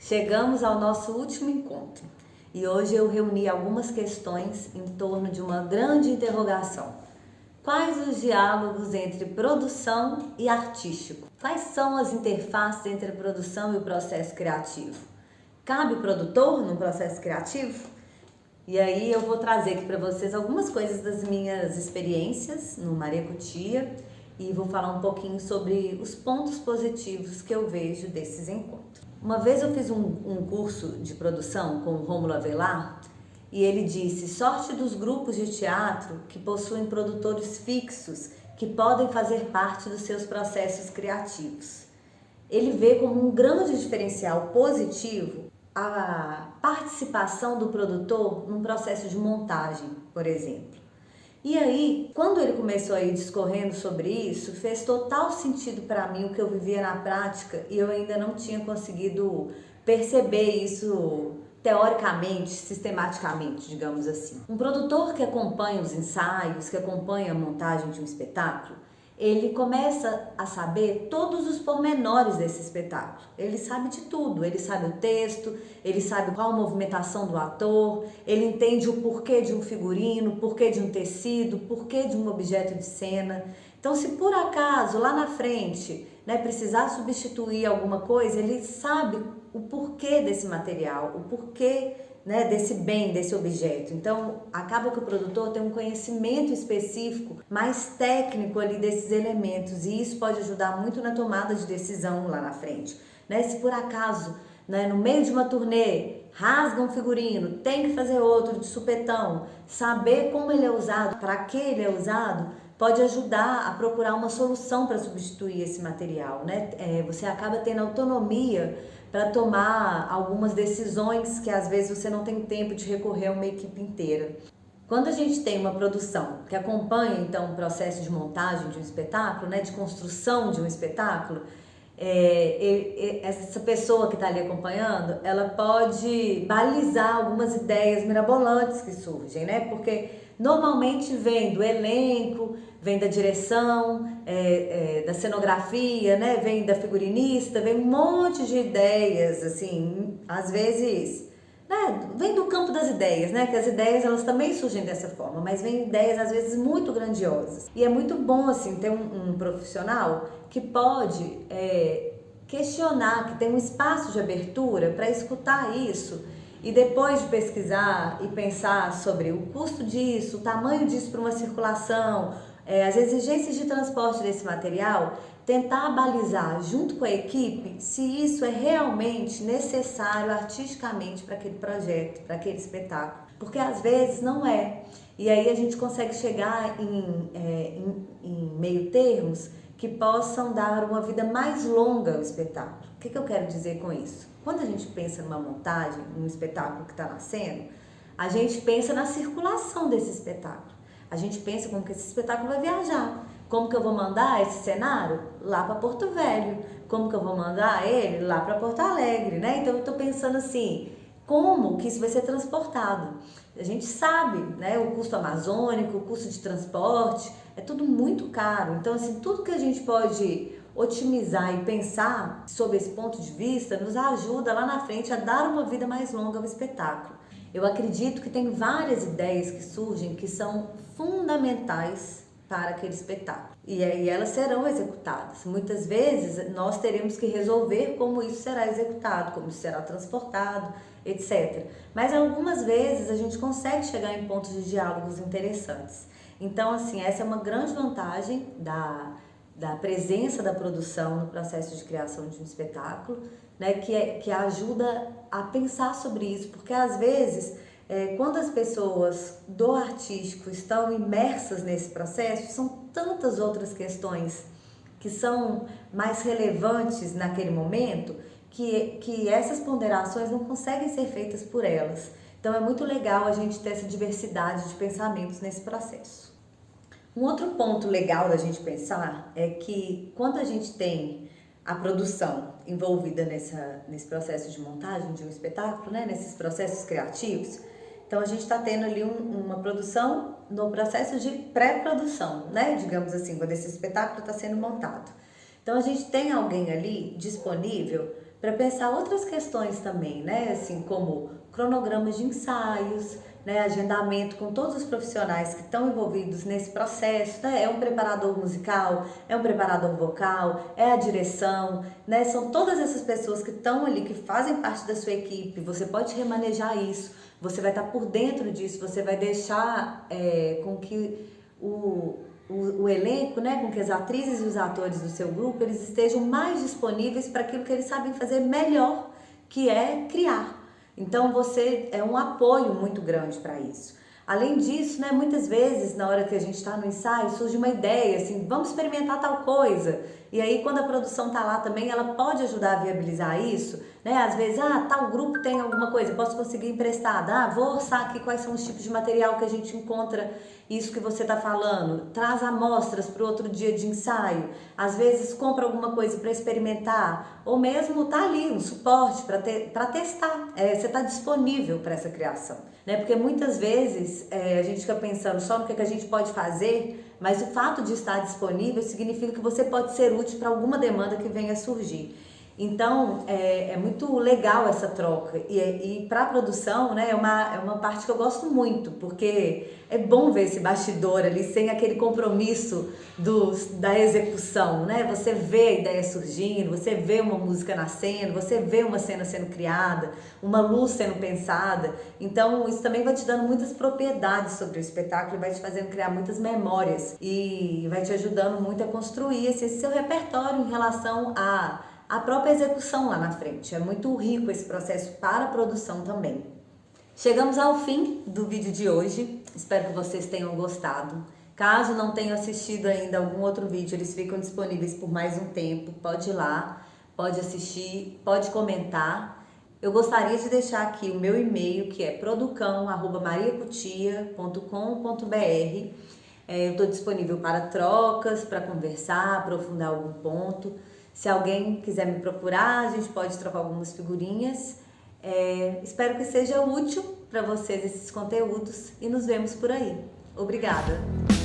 Chegamos ao nosso último encontro e hoje eu reuni algumas questões em torno de uma grande interrogação. Quais os diálogos entre produção e artístico? Quais são as interfaces entre a produção e o processo criativo? Cabe o produtor no processo criativo? E aí eu vou trazer aqui para vocês algumas coisas das minhas experiências no Marecutia e vou falar um pouquinho sobre os pontos positivos que eu vejo desses encontros. Uma vez eu fiz um curso de produção com o Rômulo Avelar e ele disse: sorte dos grupos de teatro que possuem produtores fixos que podem fazer parte dos seus processos criativos. Ele vê como um grande diferencial positivo a participação do produtor num processo de montagem, por exemplo. E aí, quando ele começou a ir discorrendo sobre isso, fez total sentido para mim o que eu vivia na prática e eu ainda não tinha conseguido perceber isso teoricamente, sistematicamente, digamos assim. Um produtor que acompanha os ensaios, que acompanha a montagem de um espetáculo, ele começa a saber todos os pormenores desse espetáculo. Ele sabe de tudo, ele sabe o texto, ele sabe qual a movimentação do ator, ele entende o porquê de um figurino, porquê de um tecido, porquê de um objeto de cena. Então, se por acaso lá na frente, precisar substituir alguma coisa, ele sabe o porquê desse material, o porquê desse bem, desse objeto. Então, acaba que o produtor tem um conhecimento específico, mais técnico ali desses elementos, e isso pode ajudar muito na tomada de decisão lá na frente. Se por acaso, no meio de uma turnê, rasga um figurino, tem que fazer outro de supetão, saber como ele é usado, para que ele é usado, pode ajudar a procurar uma solução para substituir esse material, Você acaba tendo autonomia para tomar algumas decisões que às vezes você não tem tempo de recorrer a uma equipe inteira. Quando a gente tem uma produção que acompanha então o processo de montagem de um espetáculo, de construção de um espetáculo, essa pessoa que está ali acompanhando, ela pode balizar algumas ideias mirabolantes que surgem, Porque normalmente vem do elenco, vem da direção, da cenografia, vem da figurinista, vem um monte de ideias, assim, às vezes, vem do campo das ideias, Que as ideias elas também surgem dessa forma, mas vem ideias às vezes muito grandiosas. E é muito bom, assim, ter um profissional que pode questionar, que tem um espaço de abertura para escutar isso e depois de pesquisar e pensar sobre o custo disso, o tamanho disso para uma circulação, as exigências de transporte desse material, tentar balizar junto com a equipe se isso é realmente necessário artisticamente para aquele projeto, para aquele espetáculo. Porque às vezes não é. E aí a gente consegue chegar em meio termos que possam dar uma vida mais longa ao espetáculo. O que eu quero dizer com isso? Quando a gente pensa numa montagem, num espetáculo que está nascendo, a gente pensa na circulação desse espetáculo. A gente pensa como que esse espetáculo vai viajar. Como que eu vou mandar esse cenário lá para Porto Velho? Como que eu vou mandar ele lá para Porto Alegre, Então eu estou pensando assim, como que isso vai ser transportado? A gente sabe, o custo amazônico, o custo de transporte, é tudo muito caro. Então, assim, tudo que a gente pode otimizar e pensar sobre esse ponto de vista nos ajuda lá na frente a dar uma vida mais longa ao espetáculo. Eu acredito que tem várias ideias que surgem que são fundamentais para aquele espetáculo. E aí elas serão executadas. Muitas vezes nós teremos que resolver como isso será executado, como isso será transportado, etc. Mas algumas vezes a gente consegue chegar em pontos de diálogos interessantes. Então, assim, essa é uma grande vantagem da presença da produção no processo de criação de um espetáculo, que ajuda a pensar sobre isso, porque às vezes, quando as pessoas do artístico estão imersas nesse processo, são tantas outras questões que são mais relevantes naquele momento, que essas ponderações não conseguem ser feitas por elas. Então é muito legal a gente ter essa diversidade de pensamentos nesse processo. Um outro ponto legal da gente pensar é que quando a gente tem a produção envolvida nesse processo de montagem de um espetáculo, nesses processos criativos, então a gente está tendo ali uma produção no processo de pré-produção, digamos assim, quando esse espetáculo está sendo montado. Então a gente tem alguém ali disponível para pensar outras questões também, né? Assim, como cronogramas de ensaios, né? Agendamento com todos os profissionais que estão envolvidos nesse processo, né? É um preparador musical, é um preparador vocal, é a direção, né? São todas essas pessoas que estão ali, que fazem parte da sua equipe. Você pode remanejar isso, você vai estar por dentro disso, você vai deixar com que o elenco, né, com que as atrizes e os atores do seu grupo, eles estejam mais disponíveis para aquilo que eles sabem fazer melhor, que é criar. Então você é um apoio muito grande para isso. Além disso, né, muitas vezes na hora que a gente está no ensaio surge uma ideia, assim, vamos experimentar tal coisa. E aí quando a produção está lá também, ela pode ajudar a viabilizar isso, né? Às vezes, tal grupo tem alguma coisa, posso conseguir emprestada. Vou orçar aqui quais são os tipos de material que a gente encontra, isso que você está falando. Traz amostras para o outro dia de ensaio. Às vezes compra alguma coisa para experimentar, ou mesmo tá ali um suporte para testar. Você está disponível para essa criação, né? Porque muitas vezes a gente fica pensando só no que a gente pode fazer, mas o fato de estar disponível significa que você pode ser útil para alguma demanda que venha a surgir. Então, é muito legal essa troca. E para a produção, né, é uma parte que eu gosto muito, porque é bom ver esse bastidor ali, sem aquele compromisso da execução, né? Você vê a ideia surgindo, você vê uma música nascendo, você vê uma cena sendo criada, uma luz sendo pensada. Então, isso também vai te dando muitas propriedades sobre o espetáculo e vai te fazendo criar muitas memórias e vai te ajudando muito a construir esse seu repertório em relação a própria execução lá na frente. É muito rico esse processo para a produção também. Chegamos ao fim do vídeo de hoje. Espero que vocês tenham gostado. Caso não tenham assistido ainda algum outro vídeo, eles ficam disponíveis por mais um tempo. Pode ir lá, pode assistir, pode comentar. Eu gostaria de deixar aqui o meu e-mail, que é producão@mariacutia.com.br. Eu estou disponível para trocas, para conversar, aprofundar algum ponto. Se alguém quiser me procurar, a gente pode trocar algumas figurinhas. Espero que seja útil para vocês esses conteúdos e nos vemos por aí. Obrigada!